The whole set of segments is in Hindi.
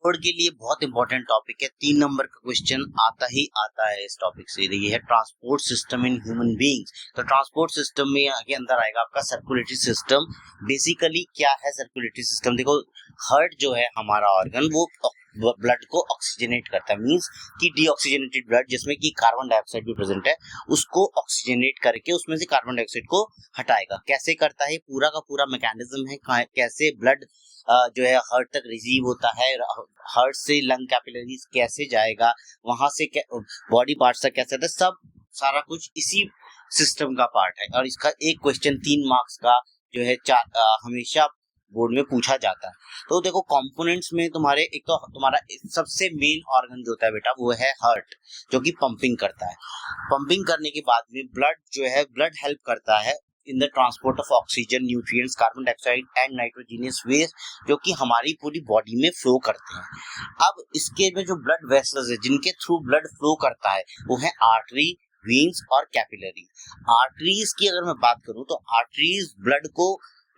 बोर्ड के लिए बहुत इंपॉर्टेंट टॉपिक है। 3 नंबर का क्वेश्चन आता है इस टॉपिक से। ये है transport system in human beings. तो ट्रांसपोर्ट सिस्टम में आगे अंदर आएगा आपका सर्कुलेटरी सिस्टम। बेसिकली क्या है सर्कुलेटरी सिस्टम? देखो, हार्ट जो है हमारा ऑर्गन, वो ब्लड को ऑक्सीजनेट करता है। मींस कि डीऑक्सीजनेटेड ब्लड जिसमें कि कार्बन डाइऑक्साइड भी प्रेजेंट है, उसको ऑक्सीजनेट करके उसमें से कार्बन डाइऑक्साइड को हटाएगा। कैसे करता है? पूरा का पूरा मैकेनिज्म है कैसे ब्लड जो है हार्ट तक रिसीव होता है, हार्ट से लंग कैपिलरीज कैसे जाएगा, वहां से बॉडी पार्ट्स तक कैसे आता है, सब सारा कुछ इसी सिस्टम का पार्ट है। और इसका एक क्वेश्चन 3 मार्क्स का जो है हमेशा बोर्ड में पूछा जाता है। तो देखो, कंपोनेंट्स में तुम्हारे एक तो तुम्हारा सबसे मेन ऑर्गन जो होता है बेटा, वो है हार्ट, जो कि पंपिंग करता है। पंपिंग करने के बाद में ब्लड जो है, ब्लड हेल्प करता है in the transport of oxygen, nutrients, carbon dioxide and nitrogenous waste, जो कि हमारी पूरी बॉडी में फ्लो करते हैं। अब इसके में जो ब्लड वेसल्स है जिनके थ्रू ब्लड फ्लो करता है, वो है आर्टरी, वेन्स और कैपिलरी। आर्टरीज की अगर मैं बात करूं तो आर्टरीज ब्लड को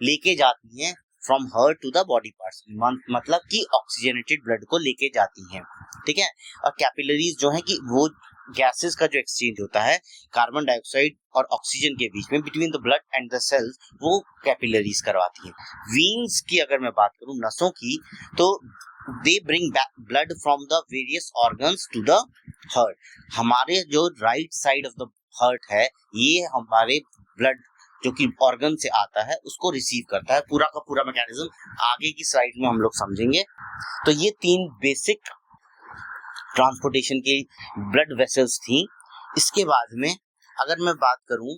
लेके जाती हैं from heart to the body parts, मतलब कि ऑक्सीजनेटेड ब्लड को लेके जाती हैं, ठीक है। और कैपिलरीज जो है कि वो गैसेस का जो एक्सचेंज होता है कार्बन डाइऑक्साइड और ऑक्सीजन के बीच में between the blood and the cells, वो कैपिलरीज करवाती हैं। वीन्स की अगर मैं बात करूं, नसों की, तो they bring blood from the various organs to the heart. हमारे जो right side of the heart है, ये हमारे ब्लड जो कि ऑर्गन से आता है उसको रिसीव करता है। पूरा का पूरा मैकेनिज्म आगे की स्लाइड में हम लोग समझेंगे। तो ये 3 बेसिक ट्रांसपोर्टेशन की ब्लड वेसल्स थी। इसके बाद में अगर मैं बात करूं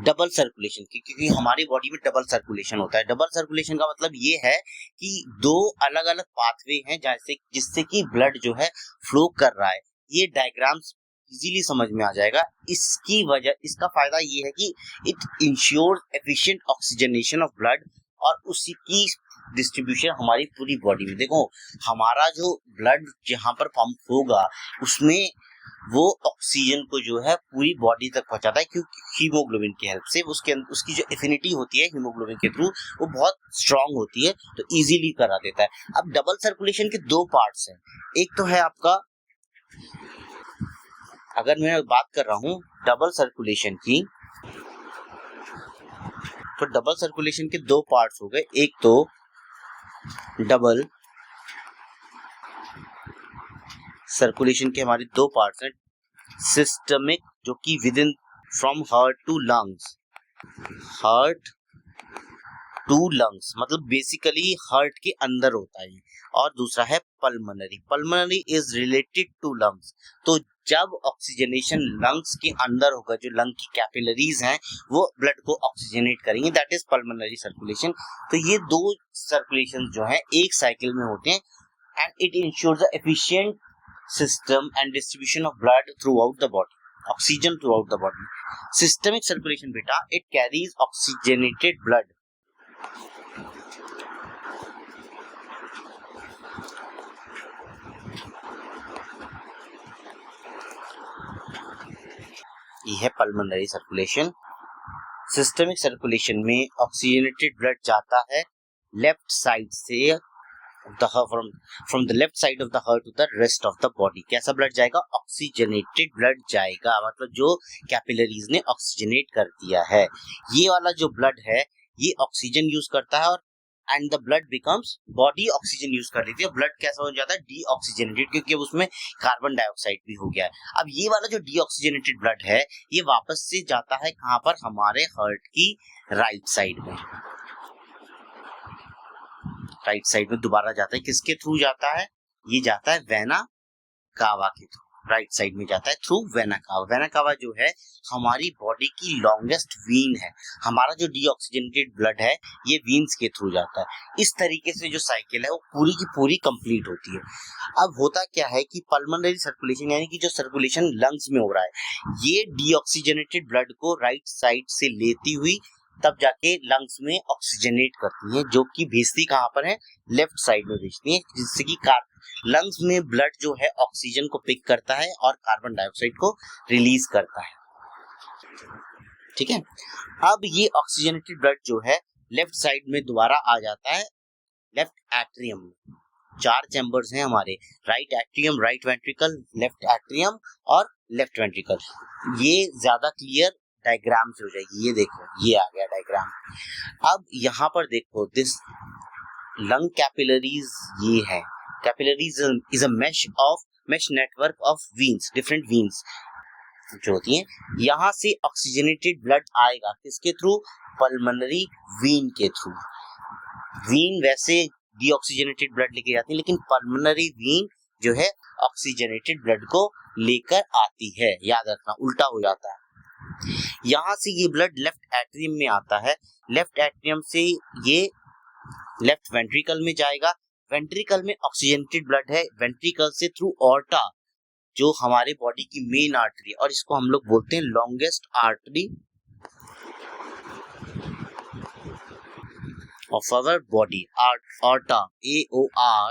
डबल सर्कुलेशन की, क्योंकि हमारी बॉडी में डबल सर्कुलेशन होता है। डबल सर्कुलेशन का मतलब ये है कि 2 अलग अलग पाथवे हैं जैसे जिससे कि ब्लड जो है फ्लो कर रहा है। ये डायग्राम्स इजीली समझ में आ जाएगा। इसका फायदा ये है कि it ensures efficient oxygenation of blood और उसी की डिस्ट्रीब्यूशन हमारी पूरी बॉडी में। देखो, हमारा जो ब्लड जहां पर पंप होगा उसमें वो ऑक्सीजन को जो है पूरी बॉडी तक पहुंचाता है, क्योंकि हीमोग्लोबिन की हेल्प से उसकी जो एफिनिटी होती है हीमोग्लोबिन के थ्रू, वो बहुत स्ट्रांग होती है, तो इजीली करा देता है। अब डबल सर्कुलेशन के 2 पार्ट्स हैं। एक तो है आपका, अगर मैं बात कर रहा हूं डबल सर्कुलेशन की, तो डबल सर्कुलेशन के 2 पार्ट्स हो गए। एक तो डबल सर्कुलेशन के हमारे 2 पार्ट्स हैं। सिस्टमिक, जो कि within from heart to lungs, heart to lungs मतलब बेसिकली हार्ट के अंदर होता है। और दूसरा है pulmonary. Pulmonary is related to lungs. तो जब ऑक्सीजनेशन लंग्स के अंदर होगा, जो लंग की कैपिलरीज हैं वो ब्लड को ऑक्सीजनेट करेंगे, दैट इज पल्मोनरी सर्कुलेशन। तो ये 2 सर्कुलेशन जो है एक साइकिल में होते हैं and it ensures the efficient system and distribution of blood throughout the body, oxygen throughout the body. Systemic circulation beta, it carries oxygenated blood ये है पल्मोनरी सर्कुलेशन। सिस्टमिक सर्कुलेशन में ऑक्सीजनेटेड ब्लड जाता है लेफ्ट साइड से from the left side of the heart to the rest of the body। कैसा ब्लड जाएगा? ऑक्सीजनेटेड ब्लड जाएगा, मतलब जो कैपिलरीज ने ऑक्सीजनेट कर दिया है। ये वाला जो ब्लड है ये ऑक्सीजन यूज करता है और and the blood becomes, body oxygen use कर लेती है, ब्लड कैसा हो जाता है? डीऑक्सीजनेटेड, क्योंकि अब उसमें कार्बन डाइऑक्साइड भी हो गया है। अब ये वाला जो डीऑक्सीजनेटेड ब्लड है ये वापस से जाता है कहां पर? हमारे हार्ट की राइट साइड में। राइट साइड में दोबारा जाता है। किसके थ्रू जाता है? ये जाता है वेना कावा के थ्रू। राइट साइड में जाता है through vena cava. Vena cava जो है हमारी बॉडी की लॉन्गेस्ट वीन है। हमारा जो डीऑक्सीजनेटेड ब्लड है ये वीन्स के थ्रू जाता है। इस तरीके से जो साइकिल है वो पूरी की पूरी कंप्लीट होती है। अब होता क्या है कि पल्मोनरी सर्कुलेशन यानी कि जो सर्कुलेशन लंग्स में हो रहा है, ये डीऑक्सीजनेटेड ब्लड को राइट साइड से लेती हुई तब जाके लंग्स में ऑक्सीजनेट करती है, जो कि भेजती कहां पर है? लेफ्ट साइड में भेजती है, जिससे कि लंग्स में ब्लड जो है ऑक्सीजन को पिक करता है और कार्बन डाइऑक्साइड को रिलीज करता है, ठीक है। अब ये ऑक्सीजनेटेड ब्लड जो है लेफ्ट साइड में दोबारा आ जाता है लेफ्ट एट्रियम में। चार चैम्बर्स हैं हमारे, right atrium, right ventricle, left atrium और लेफ्ट वेंट्रिकल। ये ज्यादा क्लियर डायग्राम से हो जाएगी। ये देखो, ये आ गया डायग्राम। अब यहाँ पर देखो, दिस लंग कैपिलरीज ये है। Capillaries is a mesh network of veins, different veins जो होती हैं। यहाँ से ऑक्सीजनेटेड ब्लड आएगा किसके थ्रू? पल्मोनरी वीन के थ्रू। वीन वैसे डीऑक्सीजनेटेड ब्लड लेके जाती है, लेकिन पल्मोनरी वीन जो है ऑक्सीजनेटेड ब्लड को लेकर आती है। याद रखना, उल्टा हो जाता है। यहाँ से ये ब्लड लेफ्ट एट्रियम में आता है, लेफ्ट एट्रियम से ये लेफ्ट वेंट्रिकल में जाएगा। वेंट्रिकल में ऑक्सीजनेटेड ब्लड है, वेंट्रिकल से थ्रू ऑर्टा जो हमारे बॉडी की मेन आर्टरी, और इसको हम लोग बोलते हैं longest artery of our body, aorta, AORTA।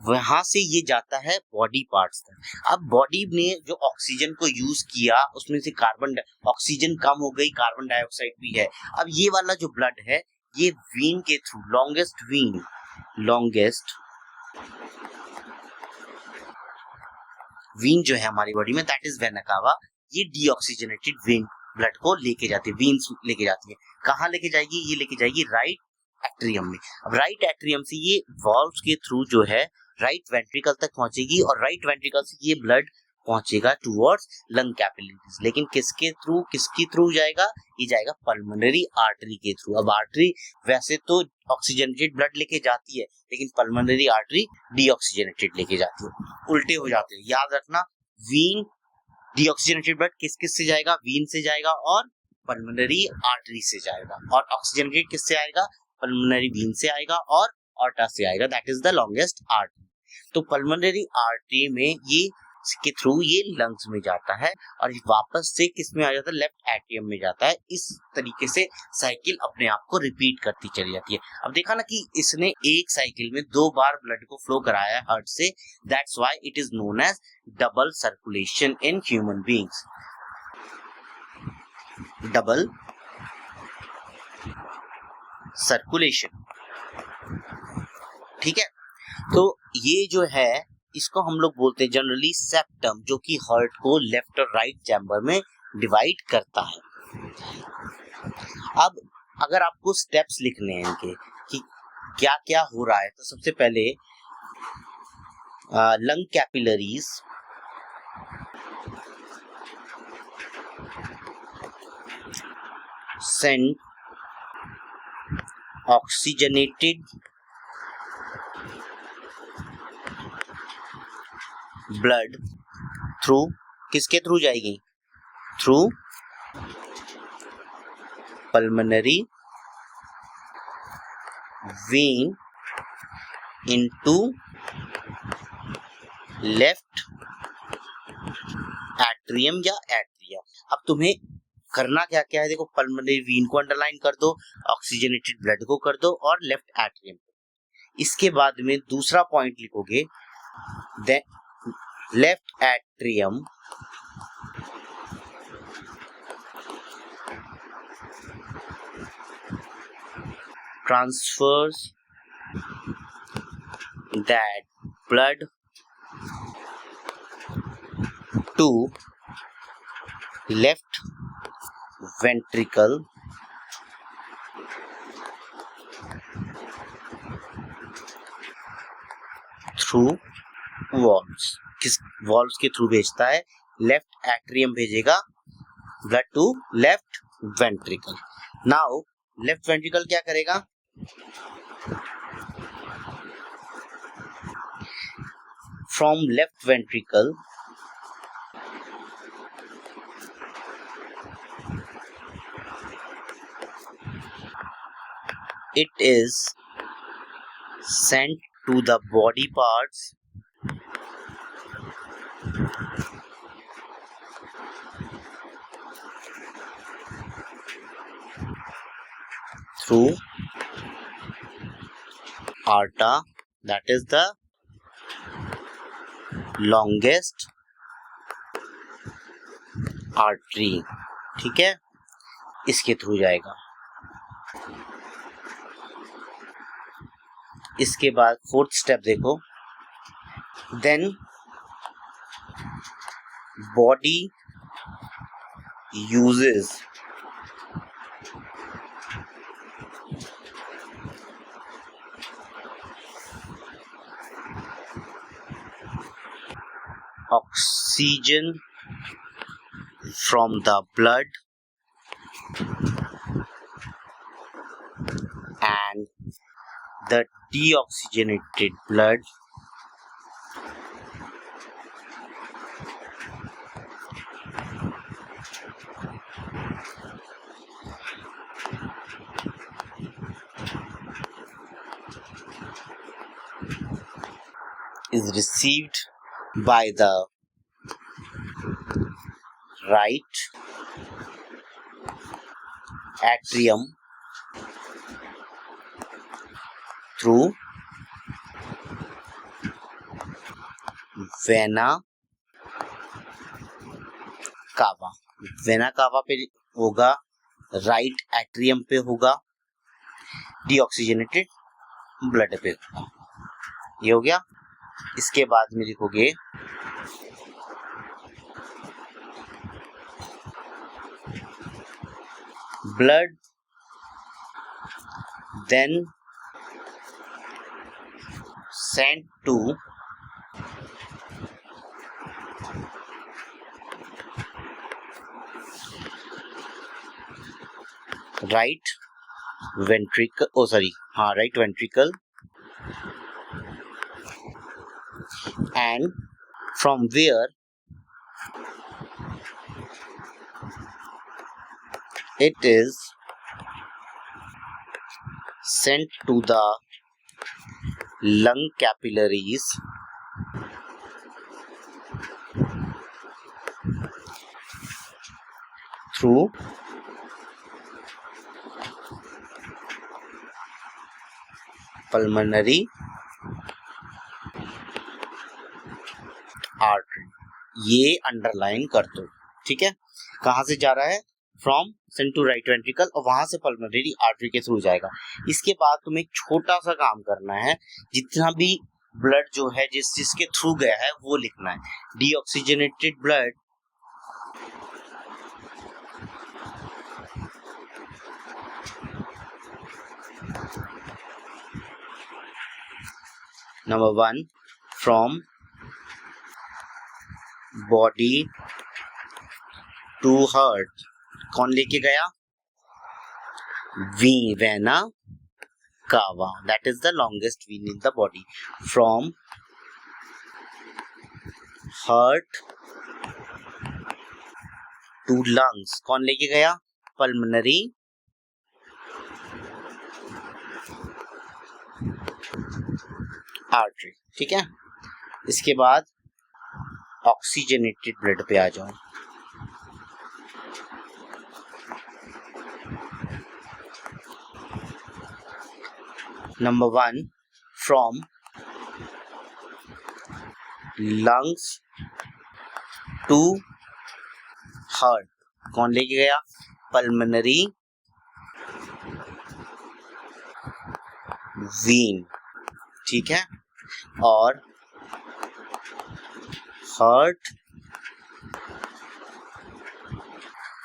वहां से ये जाता है बॉडी पार्ट्स तक। अब बॉडी ने जो ऑक्सीजन को यूज किया, उसमें से ऑक्सीजन कम हो गई, कार्बन डाइऑक्साइड भी है। अब ये वाला जो ब्लड है, ये वीन के थ्रू, लॉन्गेस्ट वीन जो है हमारी बॉडी में, दैट इज वेना कावा, ये डीऑक्सीजनेटेड वीन ब्लड को लेके जाती है, वीन्स लेके जाती है। कहाँ लेके जाएगी? ये लेके जाएगी राइट एट्रियम में। अब राइट एट्रियम से ये वॉल्व्स के थ्रू जो है राइट वेंट्रिकल तक पहुंचेगी, और राइट वेंट्रिकल से ये ब्लड पहुंचेगा टुवर्ड्स लंग कैपिलरीज। लेकिन किसके थ्रू जाएगा? ये जाएगा पल्मोनरी आर्टरी के थ्रू। अब आर्टरी वैसे तो ऑक्सीजनेटेड ब्लड लेके जाती है, लेकिन पल्मोनरी आर्टरी डीऑक्सीजनेटेड लेके जाती है, उल्टे हो जाते हैं। याद रखना, वीन डीऑक्सीजनेटेड ब्लड किस से जाएगा? वीन से जाएगा और पल्मोनरी आर्टरी से जाएगा। और ऑक्सीजनेटेड किससे आएगा? पल्मोनरी वीन से आएगा और ऑर्टा से आएगा, that is the longest artery. तो पल्मोनरी आर्टरी में ये के थ्रू ये लंग्स में जाता है, और वापस से किस में आ जाता है? लेफ्ट एट्रियम में जाता है। इस तरीके से साइकिल अपने आप को रिपीट करती चली जाती है। अब देखा ना कि इसने एक साइकिल में 2 बार ब्लड को फ्लो कराया है हार्ट से, that's why it is known as double circulation in human beings. Double circulation, ठीक है। तो ये जो है, इसको हम लोग बोलते हैं जनरली सेप्टम, जो कि हार्ट को लेफ्ट और राइट चैम्बर में डिवाइड करता है। अब अगर आपको स्टेप्स लिखने हैं इनके कि क्या क्या हो रहा है, तो सबसे पहले lung capillaries send oxygenated blood through, किसके थ्रू जाएगी? Through pulmonary vein into left atrium या एट्रिया। अब तुम्हें करना क्या क्या है, देखो, पल्मोनरी वेन को अंडरलाइन कर दो, ऑक्सीजनेटेड ब्लड को कर दो, और लेफ्ट एट्रियम। इसके बाद में दूसरा पॉइंट लिखोगे, left atrium transfers that blood to left ventricle through valves। किस valves के थ्रू भेजता है? लेफ्ट एट्रियम भेजेगा blood to left ventricle. Now left ventricle क्या करेगा? From left ventricle it is sent to the body parts through aorta, that is the longest artery, ठीक है, इसके थ्रू जाएगा। इसके बाद फोर्थ स्टेप देखो, then body uses oxygen from the blood and the deoxygenated blood is received by the right atrium through vena cava. Vena cava पे होगा, राइट एट्रियम पे होगा, डीऑक्सीजनेटेड ब्लड पे होगा। ये हो गया। इसके बाद में लिखोगे blood then sent to right ventricle and from where it is sent to the lung capillaries through pulmonary artery। ये अंडरलाइन कर दो, ठीक है। कहाँ से जा रहा है? From sent to right ventricle और वहां से पल्मोनरी आर्टरी के थ्रू जाएगा। इसके बाद तुम्हें एक छोटा सा काम करना है, जितना भी ब्लड जो है जिसके थ्रू गया है वो लिखना है। Deoxygenated blood number 1 from body to heart. कौन लेके गया? Vena cava, that is the longest vein in the body. From heart to lungs, कौन लेके गया? पल्मोनरी आर्टरी, ठीक है। इसके बाद ऑक्सीजनेटेड ब्लड पे आ जाओ। Number 1 from lungs to heart, कौन लेके गया? पल्मोनरी वीन, ठीक है। और हार्ट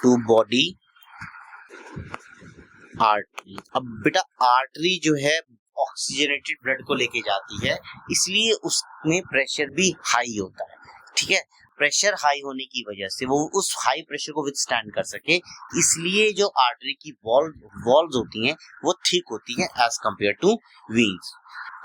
टू बॉडी आर्टरी। अब बेटा आर्टरी जो है ऑक्सीजनेटेड ब्लड को लेके जाती है, इसलिए उसमें प्रेशर भी हाई होता है, ठीक है। प्रेशर हाई होने की वजह से वो उस हाई प्रेशर को विथस्टैंड कर सके, इसलिए जो आर्टरी की वॉल्व्स होती हैं वो थिक होती हैं एज कंपेयर टू वीन्स।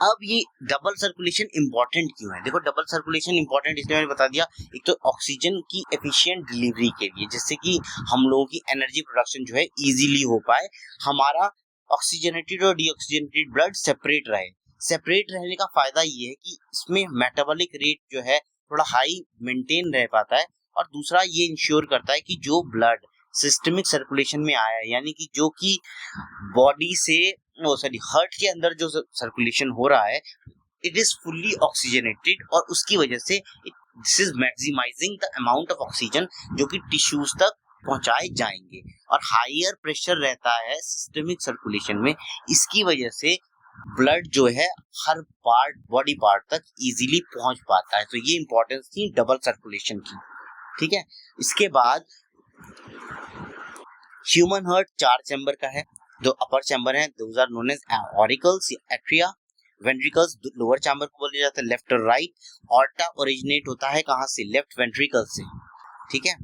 अब ये डबल सर्कुलेशन इंपॉर्टेंट क्यों है? देखो डबल सर्कुलेशन इंपॉर्टेंट इसलिए मैंने बता दिया, एक तो ऑक्सीजन की एफिशिएंट डिलीवरी के लिए, जिससे कि हम लोगों की एनर्जी प्रोडक्शन जो है इजीली हो पाए, हमारा ऑक्सीजनेटेड और डीऑक्सीजनेटेड ब्लड सेपरेट रहे। सेपरेट रहने का फायदा ये है कि इसमें मेटाबॉलिक रेट जो है थोड़ा हाई मेंटेन रह पाता है, और दूसरा ये इंश्योर करता है कि जो ब्लड सिस्टमिक सर्कुलेशन में आया है, यानी कि जो कि बॉडी से हार्ट के अंदर जो सर्कुलेशन हो रहा है, इट इज फुल्ली ऑक्सीजनेटेड, और उसकी वजह से this is maximising the amount of oxygen जो कि टिश्यूज तक पहुंचाए जाएंगे। और हायर प्रेशर रहता है सिस्टमिक सर्कुलेशन में, इसकी वजह से ब्लड जो है हर पार्ट, बॉडी पार्ट तक इजीली पहुंच पाता है। तो ये इंपॉर्टेंस थी डबल सर्कुलेशन की, ठीक है। इसके बाद ह्यूमन हार्ट 4 चैम्बर का है। जो अपर चैम्बर है those are known as auricles, atria, ventricles lower chamber को बोला जाता है, लेफ्ट और राइट। ऑर्टा ओरिजिनेट होता है कहाँ से? लेफ्ट वेंट्रिकल से, ठीक है।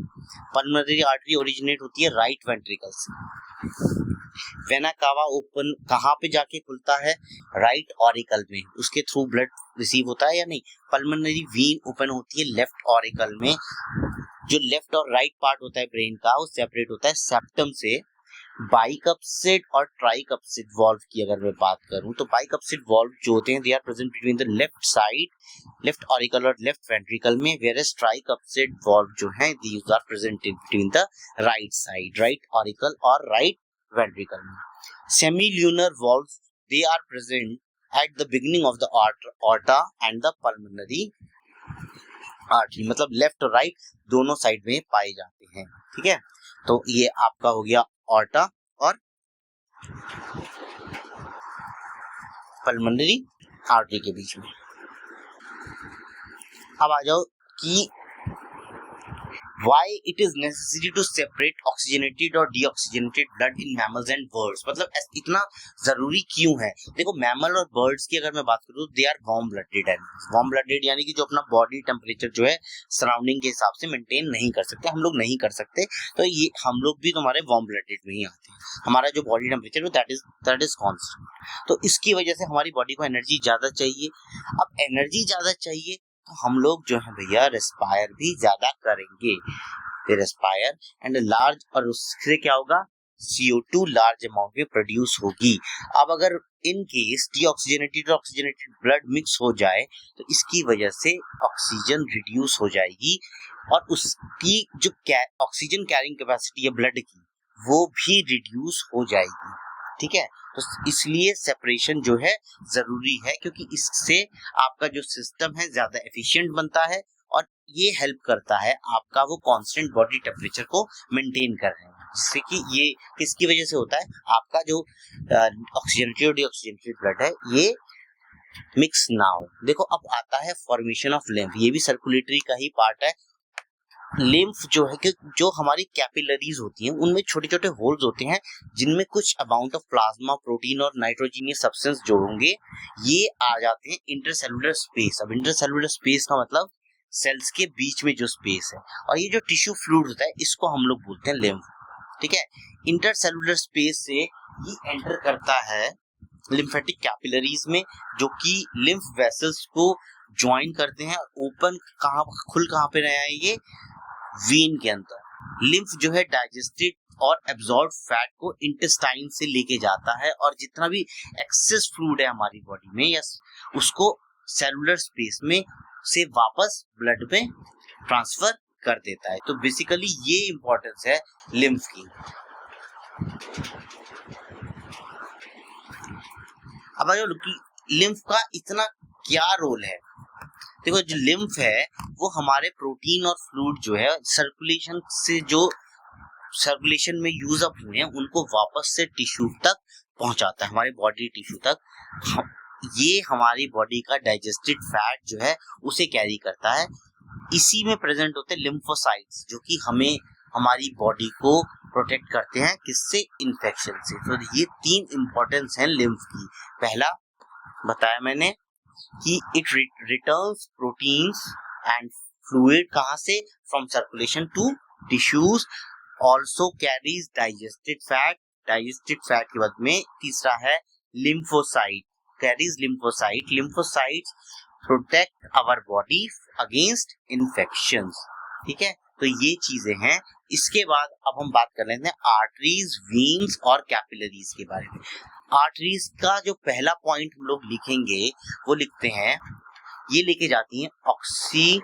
पल्मोनरी आर्टरी ओरिजिनेट होती है राइट वेंट्रिकल से। वेना कावा ओपन कहाँ पे जाके खुलता है? राइट ऑरिकल में, उसके थ्रू ब्लड रिसीव होता है या नहीं। पल्मोनरी वीन ओपन होती है लेफ्ट ऑरिकल में। जो लेफ्ट और राइट पार्ट होता है ब्रेन का वो सेपरेट होता है सेप्टम से। बाइकप्सिड और ट्राइकप्सिड वाल्व की अगर मैं बात करूं तो बाइकप्सिड वाल्व जो होते हैं they are present between the left side, left auricle और लेफ्ट वेंट्रिकल में, वेयरएज ट्राइकप्सिड वाल्व जो हैं these are present between the right side, right auricle और राइट वेंट्रिकल में। Semilunar valves they are present at the beginning of the aorta and the pulmonary artery, मतलब लेफ्ट और राइट दोनों साइड में पाए जाते हैं, ठीक है। तो ये आपका हो गया ऑर्टा और पल्मोनरी आर्टरी के बीच में। अब आ जाओ कि why it is necessary to separate oxygenated और deoxygenated blood in mammals and birds, मतलब इतना जरूरी क्यों है? देखो मैमल और बर्ड्स की अगर मैं बात करूँ they are warm blooded animals. Warm blooded यानी कि जो अपना बॉडी टेम्परेचर जो है सराउंडिंग के हिसाब से मेंटेन नहीं कर सकते, हम लोग नहीं कर सकते। तो ये हम लोग भी तुम्हारे वार्म ब्लडेड में ही आते हैं। हमारा जो body temperature that is constant. तो इसकी वजह से हमारी बॉडी को एनर्जी ज्यादा चाहिए। अब एनर्जी ज्यादा चाहिए तो हम लोग जो है भैया रेस्पायर भी ज्यादा करेंगे। रेस्पायर एंड लार्ज, और उससे क्या होगा? CO2 लार्ज अमाउंट में प्रोड्यूस होगी। अब अगर इन केस डीऑक्सीजनेटेड और ऑक्सीजनेटेड ब्लड मिक्स हो जाए तो इसकी वजह से ऑक्सीजन रिड्यूस हो जाएगी और उसकी जो ऑक्सीजन कैरिंग कैपेसिटी है ब्लड की वो भी रिड्यूस हो जाएगी, ठीक है। तो इसलिए सेपरेशन जो है जरूरी है, क्योंकि इससे आपका जो सिस्टम है ज्यादा एफिशिएंट बनता है और ये हेल्प करता है आपका वो कांस्टेंट बॉडी टेम्परेचर को मेंटेन करने में। जिससे कि ये किसकी वजह से होता है? आपका जो ऑक्सीजनेटेड और डीऑक्सीजनेटेड ब्लड है ये मिक्स ना हो। देखो अब आता है फॉर्मेशन ऑफ लिम्फ, ये भी सर्कुलेटरी का ही पार्ट है। लिम्फ जो है कि जो हमारी कैपिलरीज होती हैं उनमें छोटे छोटे होल्स होते हैं जिनमें कुछ अमाउंट ऑफ प्लाज्मा, प्रोटीन और नाइट्रोजीनियस सब्सटेंस जो होंगे ये आ जाते हैं इंटरसेलुलर स्पेस। अब इंटरसेलुलर स्पेस का मतलब सेल्स के बीच में जो स्पेस है, और ये जो टिश्यू फ्लूइड होता है इसको हम लोग बोलते हैं लिम्फ, ठीक है। इंटरसेलुलर स्पेस से ये एंटर करता है लिम्फेटिक कैपिलरीज में, जो कि लिम्फ वेसल्स को ज्वाइन करते हैं। ओपन कहाँ पे रहा है ये? वीन के अंदर। लिम्फ जो है डाइजेस्टेड और एब्जॉर्ब फैट को इंटेस्टाइन से लेके जाता है और जितना भी एक्सेस फ्लूइड है हमारी बॉडी में यस उसको सेलुलर स्पेस में से वापस ब्लड में ट्रांसफर कर देता है। तो बेसिकली ये इंपॉर्टेंस है लिम्फ की। अब लिम्फ का इतना क्या रोल है? देखो जो लिम्फ है वो हमारे प्रोटीन और फ्लूइड जो है सर्कुलेशन से जो सर्कुलेशन में यूज अप हुए हैं उनको वापस से टिश्यू तक पहुंचाता है, हमारे बॉडी टिश्यू तक। ये हमारी बॉडी का डाइजेस्टेड फैट जो है उसे कैरी करता है। इसी में प्रेजेंट होते हैं लिम्फोसाइट्स जो कि हमें हमारी बॉडी को प्रोटेक्ट करते हैं किससे? इन्फेक्शन से। तो ये 3 इंपॉर्टेंस हैं लिम्फ की। पहला बताया मैंने कि it returns proteins and fluid कहाँ से? From circulation to tissues. Also carries digested fat. Digested fat के बाद में तीसरा है lymphocyte, carries lymphocyte. Lymphocytes protect our body against infections, ठीक है। तो ये चीजें हैं। इसके बाद अब हम बात कर लेते हैं आर्टरीज, वीन्स और कैपिलरीज के बारे में। आर्टरीज का जो पहला पॉइंट हम लोग लिखेंगे वो लिखते हैं, ये लेके जाती हैं ऑक्सीजनेटेड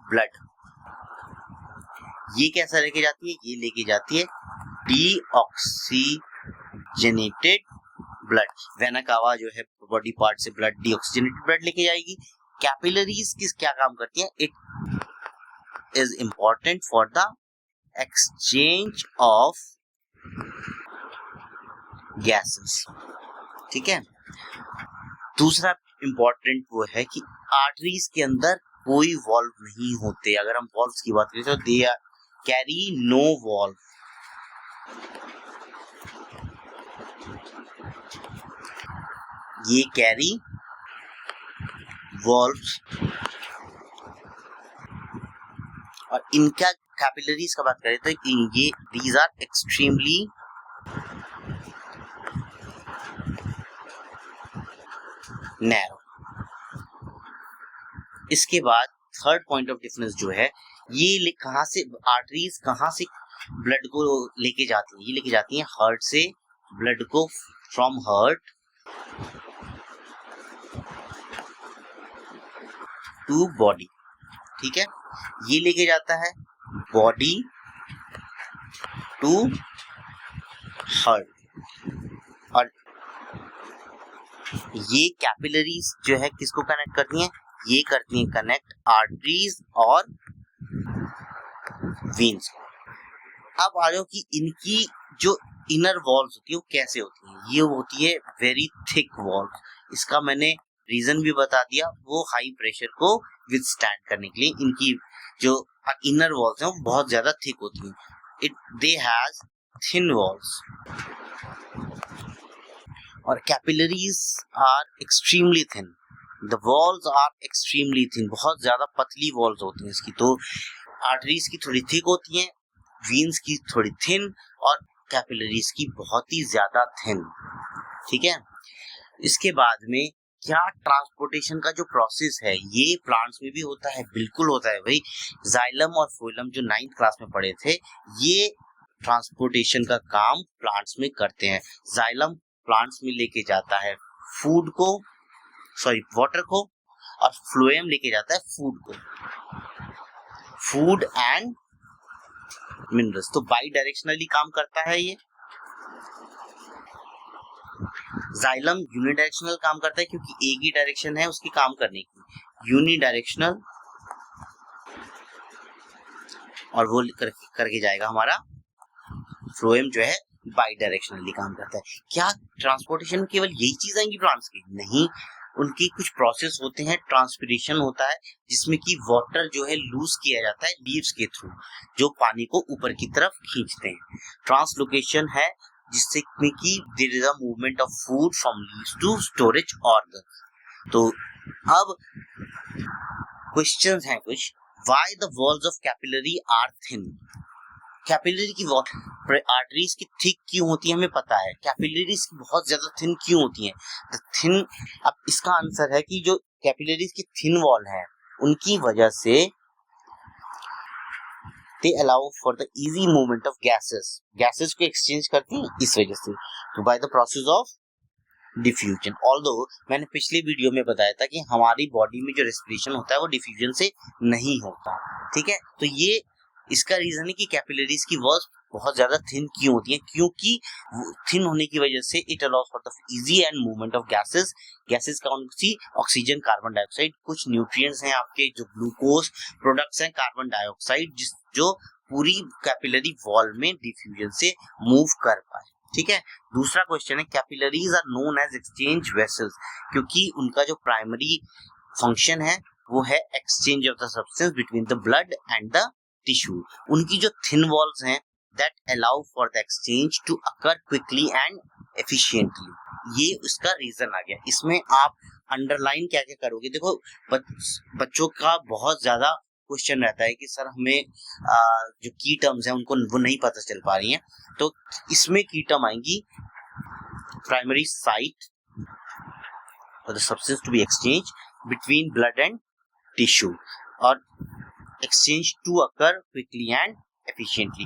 ब्लड। ये कैसा लेके जाती है? ये लेके जाती है डीऑक्सीजनेटेड ब्लड। वेना कावा जो है बॉडी पार्ट से ब्लड डीऑक्सीजनेटेड ब्लड लेके जाएगी। कैपिलरीज किस क्या काम करती है? It is important for the exchange of gases. ठीक है, दूसरा इंपॉर्टेंट वो है कि आर्टरीज के अंदर कोई वॉल्व नहीं होते। अगर हम वॉल्व्स की बात करें तो they are carry no valve. ये कैरी वॉल्व्स, और इनका कैपिलरीज का बात करें तो ये दीज आर एक्सट्रीमली नैरो। इसके बाद थर्ड पॉइंट ऑफ डिफरेंस जो है, ये कहाँ से आर्टरीज कहाँ से ब्लड को लेके जाती है? ये लेके जाती है हार्ट से ब्लड को, फ्रॉम हार्ट टू बॉडी। ठीक है, ये लेके जाता है बॉडी टू हार्ट, और ये कैपिलरीज जो है किसको कनेक्ट करती हैं? ये करती हैं कनेक्ट आर्टरीज और वेन्स। अब आ जाओ कि इनकी जो इनर वॉल्स होती है वो कैसे होती है। ये होती है वेरी थिक वॉल्व। इसका मैंने रीजन भी बता दिया, वो हाई प्रेशर को विथस्टैंड करने के लिए इनकी जो इनर वॉल्स हैं वो बहुत ज्यादा थिक होती हैं। दे हैज थिन वॉल्स, और capillaries are extremely thin. The walls are extremely thin, बहुत ज्यादा पतली वॉल्स होती हैं इसकी। तो आर्टरीज की थोड़ी थिक होती हैं, वेन्स की थोड़ी थिन, और कैपिलरीज की बहुत ही ज्यादा थिन। ठीक है, इसके बाद में क्या ट्रांसपोर्टेशन का जो प्रोसेस है ये प्लांट्स में भी होता है? बिल्कुल होता है भाई। जाइलम और फोइलम जो 9th क्लास में पढ़े थे, ये ट्रांसपोर्टेशन का काम प्लांट्स में करते हैं। जाइलम प्लांट्स में लेके जाता है फूड को, सॉरी वाटर को, और फ्लोएम लेके जाता है फूड को, फूड एंड मिनरल्स। तो बाई डायरेक्शनली काम करता है ये। जाइलम यूनिडायरेक्शनल काम करता है क्योंकि एक ही डायरेक्शन है उसकी काम करने की, यूनिडायरेक्शनल, और वो करके जाएगा हमारा फ्लोएम जो है बाई डायरेक्शनली काम करता है। क्या ट्रांसपोर्टेशन में केवल यही चीज आएंगी प्लांट्स की? नहीं, उनकी कुछ प्रोसेस होते हैं, ट्रांसपिरेशन होता है जिसमें कि वाटर जो है लूज किया जाता है लीव्स के थ्रू, जो पानी को ऊपर की तरफ खींचते हैं। ट्रांसलोकेशन है जिससे कि there is a movement of food from leaves to storage organ. तो अब क्वेश्चंस हैं कुछ। Why the walls of capillary are thin? Capillary की आर्टरीज की थिक क्यों होती है हमें पता है, कैपिलरीज की बहुत ज्यादा थिन क्यों होती हैं? थिन, अब इसका आंसर है कि जो कैपिलरीज की थिन वॉल है उनकी वजह से they allow for the easy movement of gases को एक्सचेंज करती हैं इस वजह से, तो by the process of diffusion. Although मैंने पिछले वीडियो में बताया था कि हमारी बॉडी में जो रेस्पिरेशन होता है वो डिफ्यूजन से नहीं होता। ठीक है, तो ये इसका रीजन है कि कैपिलरीज की वॉल्स बहुत ज्यादा थिन क्यों होती हैं? क्योंकि थिन होने की वजह से it allows for the easy and movement of gases कौन सी? ऑक्सीजन, कार्बन डाइऑक्साइड, कुछ न्यूट्रिएंट्स हैं आपके जो ग्लूकोज प्रोडक्ट्स हैं, कार्बन डाइऑक्साइड, जो पूरी कैपिलरी वॉल में डिफ्यूजन से मूव कर पाए। ठीक है, दूसरा क्वेश्चन है capillaries are known as exchange vessels, क्योंकि उनका जो प्राइमरी फंक्शन है वो है exchange of the substance between the blood and the tissue. उनकी जो थिन वॉल्स हैं that allow for the exchange to occur quickly and efficiently, ये उसका रीजन आ गया। इसमें आप अंडरलाइन क्या क्या करोगे? देखो बच्चों का बहुत ज्यादा क्वेश्चन रहता है कि सर हमें जो की टर्म्स हैं उनको वो नहीं पता चल पा रही हैं, तो इसमें की टर्म आएंगी primary site for the substance to be exchange between blood and tissue, और exchange to occur quickly and efficiently.